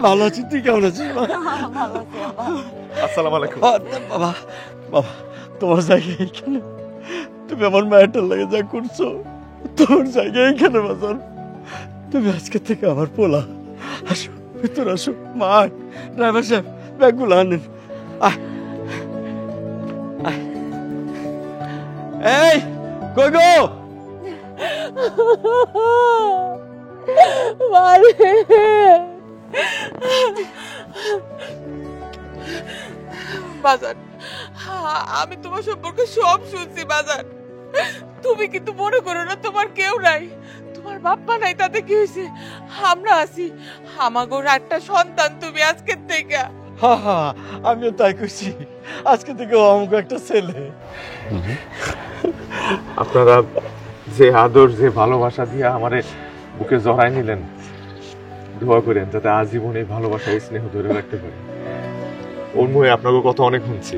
ভালো আছি, তুই কেমন আছিস? আসসালামু আলাইকুম। বাবা বাবা, তোমার জায়গায় এইখানে, তুমি আমার মায়েরটার লাগে যা করছো, তোর জায়গায় এইখানে বাজার। তুমি আজকে থেকে আমার পোলা। আসো ভিতর আসো। মা, ড্রাইভার সাহেব ব্যাগগুলো আনেন। এই কই গো? বাজার, আমি তোমার সম্পর্কে সব শুনছি বাজার। তুমি কিন্তু মনে করো না তোমার কেউ নাই, তোমার বাপ্পা নাই, তাতে কি হয়েছে? আমরা আছি, আমাগোর একটা সন্তান তুমি আজকের থেকে। হ্যাঁ হ্যাঁ, আমিও তাই করছি, আজকে থেকে আমাকে একটা ছেলে। আপনারা যে আদর, যে ভালোবাসা দিয়ে আমারে বুকে জড়াই নিলেন, দোয়া করেন যাতে আজীবন এই ভালোবাসা, এই স্নেহ ধরে রাখতে পারি। ওর মুখে আপনাকে কথা অনেক শুনছি,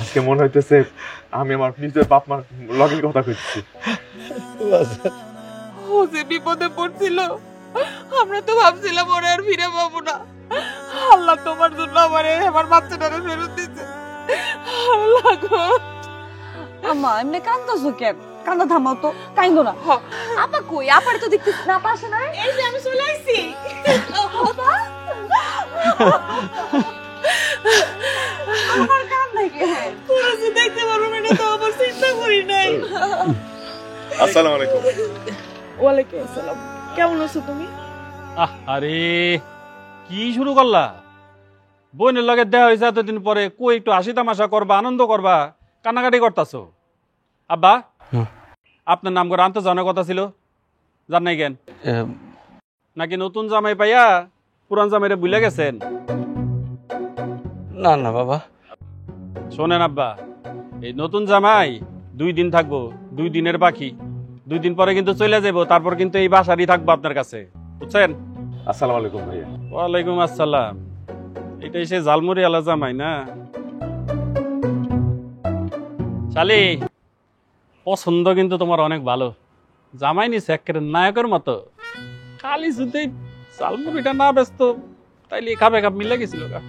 আজকে মনে হইতেছে আমি আমার নিজের বাপ মার লগের কথা কইছি। ও যে বিপদে পড়ছিল, আমরা তো ভাবছিলাম ওরে আর ফিরে পাবো না। আল্লাহ তোমার জন্য আমার বাচ্চাটারে ফেরত দিচ্ছে। আল্লাহ গো। আম্মা এমনি কান্দছো কেন? কান্দা থামাও তো, কাইন্দো না। আপা কই? আপারে তো দেখতেছি না, আপা আসে না। এই যে আমি চলে আইছি। আমার কান দেখে তোরা যে দেখতে পারবো না তো আমার চিন্তা করি নাই। আসসালামু আলাইকুম। ওয়ালাইকুম আসসালাম। কেমন আছো তুমি? আরে কি শুরু করলা? বোনের লগে দেয়া হয়েছে এতদিন পরে, কই একটু হাসি তামাশা করবা, আনন্দ করবা, কান্নাকাটি করতেছো? আব্বা, আপনার নাম করে আনতে যাওয়ার কথা ছিল, জান নাই কেন? নাকি নতুন জামাই পাইয়া পুরান জামাইরে ভুলে গেছেন? না না বাবা। শোনেন আব্বা, এই নতুন জামাই 2 দিন থাকবো, 2 দিনের বাকি, 2 দিন পরে কিন্তু চলে যাবো, তারপর কিন্তু এই বাসারই থাকবো আপনার কাছে, বুঝছেন? আসসালামু আলাইকুম ভাইয়া। ওয়ালাইকুম আসসালাম। এটাই সে জালমুড়ি আলা জামাই না? শালি, পছন্দ কিন্তু তোমার অনেক ভালো, জামাই নিছে একেবারে নায়কের মতো। খালি যদি জালমুড়িটা না ব্যস্ত তাইলে খাবে খাপ মিলে গেছিল গা।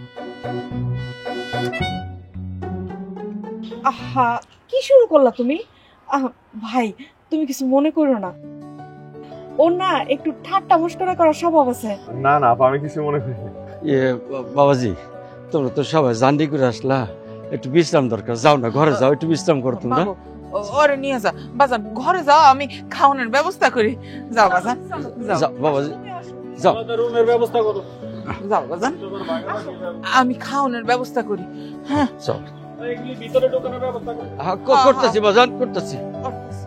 আহা, কি শুরু করলা তুমি? ভাই তুমি কিছু মনে করো না, ওর না একটু ঠাট্টা মস্করা করার স্বভাব আছে। না না আপা, আমি কিছু মনে করি না। বাবাজি, তোমরা তো সবাই জান্ডি করে আসলা, একটু বিশ্রাম দরকার। যাও না, ঘরে যাও, একটু বিশ্রাম করো তোমরা। ওরে নিয়ে যা বাজান, ঘরে যাও, আমি খাওয়ানোর ব্যবস্থা করি। যাও বাজান, যাও বাবাজি, যাও। রুমের ব্যবস্থা করো। যাও বাজান, আমি খাওয়ানোর ব্যবস্থা করি। হ্যাঁ যাও। ভিতরে ঢোকানোর ব্যবস্থা করো। করতেছি বাজান, করতেছি। করতেছি।